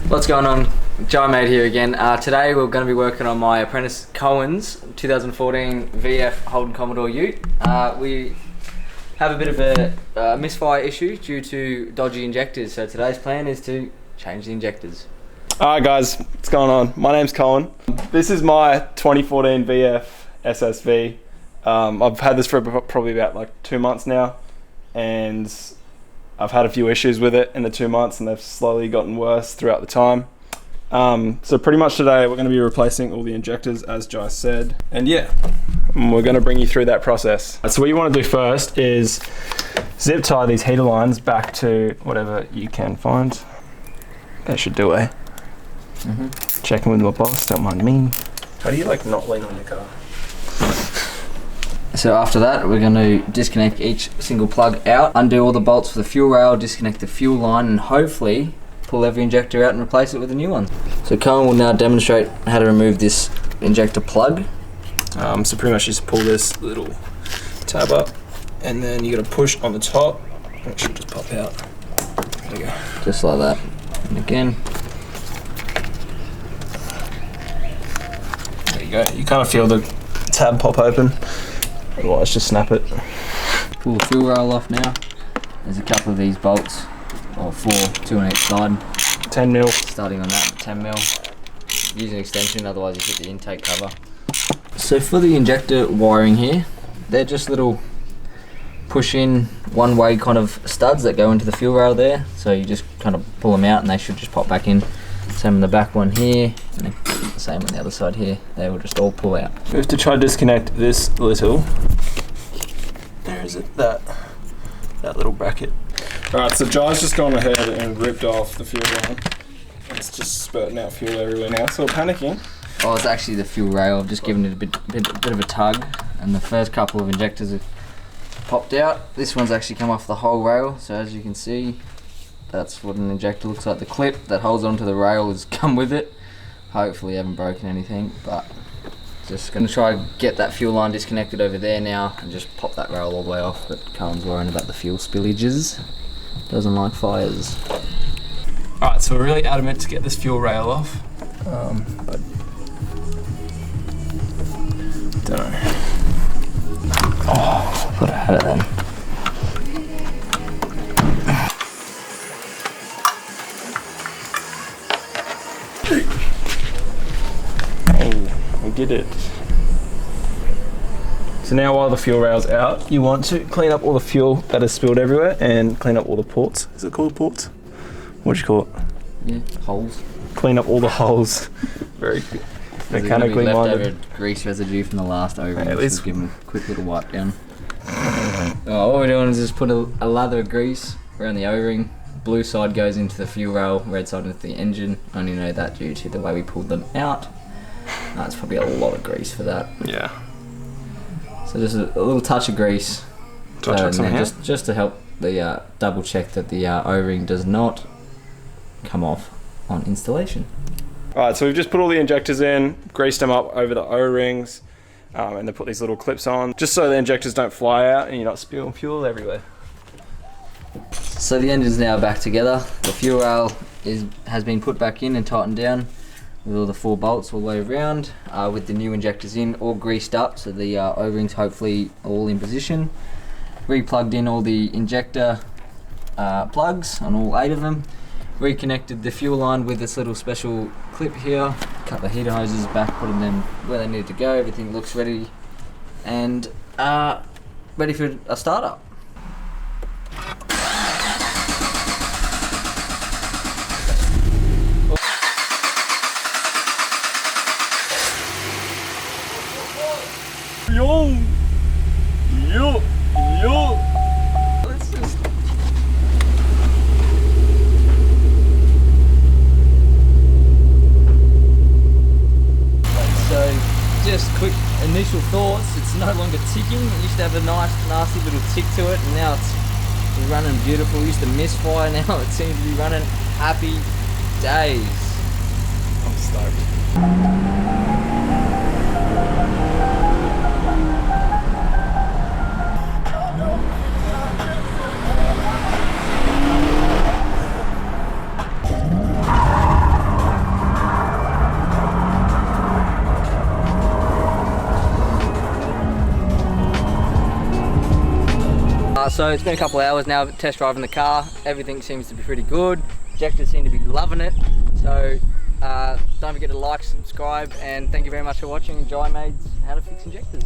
What's going on? Joe Mate here again. Today we're going to be working on my apprentice Cohen's 2014 VF Holden Commodore Ute. We have a bit of a misfire issue due to dodgy injectors, so today's plan is to change the injectors. Alright guys, what's going on? My name's Cohen. This is my 2014 VF SSV. I've had this for probably about like 2 months now, and I've had a few issues with it in the 2 months, and they've slowly gotten worse throughout the time. So pretty much today we're going to be replacing all the injectors, as Jai said, and yeah, we're going to bring you through that process. So what you want to do first is zip tie these heater lines back to whatever you can find. That should do it. Checking with my boss, don't mind me. How do you like not lean on your car? So after that, we're going to disconnect each single plug out, undo all the bolts for the fuel rail, disconnect the fuel line, and hopefully pull every injector out and replace it with a new one. So Cohen will now demonstrate how to remove this injector plug. So pretty much just pull this little tab up, and then you got to push on the top, and it should just pop out. There you go. Just like that. And again. There you go. You kind of feel the tab pop open. Otherwise, just snap it. Pull the fuel rail off now. There's a couple of these bolts, or 4, 2 on each side. 10 mil. Starting on that, 10 mil. Use an extension, otherwise you hit the intake cover. So for the injector wiring here, they're just little push-in, one-way kind of studs that go into the fuel rail there. So you just kind of pull them out, and they should just pop back in. Same on the back one here, and then the same on the other side here. They will just all pull out. We have to try to disconnect this little. There is it, that little bracket. Alright, so Jai's just gone ahead and ripped off the fuel line. It's just spurting out fuel everywhere now, so we're panicking. Oh, it's actually the fuel rail. I've just given it a bit of a tug, and the first couple of injectors have popped out. This one's actually come off the whole rail, so as you can see, that's what an injector looks like. The clip that holds onto the rail has come with it. Hopefully I haven't broken anything, but just going to try and get that fuel line disconnected over there now and just pop that rail all the way off. But Cohen's worrying about the fuel spillages. Doesn't like fires. Alright, so we're really adamant to get this fuel rail off, but don't know. Oh, I thought I had it then. Oh, we did it. So now while the fuel rail's out, you want to clean up all the fuel that is spilled everywhere and clean up all the ports. Is it called ports? What do you call it? Yeah, holes. Clean up all the holes. Very mechanically minded. Leftover grease residue from the last O-ring. At least give them a quick little wipe down. What we're doing is just put a lather of grease around the O-ring. Blue side goes into the fuel rail, red side into the engine. Only know that due to the way we pulled them out. It's probably a lot of grease for that. Yeah. So just a little touch of grease. Do I chuck some here? Just to help the double check that the O-ring does not come off on installation. Alright, so we've just put all the injectors in, greased them up over the O-rings, and then put these little clips on, just so the injectors don't fly out and you're not spilling fuel everywhere. So the engine's now back together. The fuel rail has been put back in and tightened down with all the 4 bolts all the way around, with the new injectors in, all greased up, so the O-rings hopefully all in position. Replugged in all the injector plugs on all 8 of them. Reconnected the fuel line with this little special clip here. Cut the heater hoses back, put them where they needed to go. Everything looks ready and ready for a startup. Yo. Let's just... So, just quick initial thoughts. It's no longer ticking. It used to have a nice, nasty little tick to it, and now it's running beautiful. It used to misfire. Now it seems to be running happy days. I'm stoked. So it's been a couple of hours now test driving the car. Everything seems to be pretty good. Injectors seem to be loving it. So don't forget to like, subscribe, and thank you very much for watching Jai Made's How to Fix Injectors.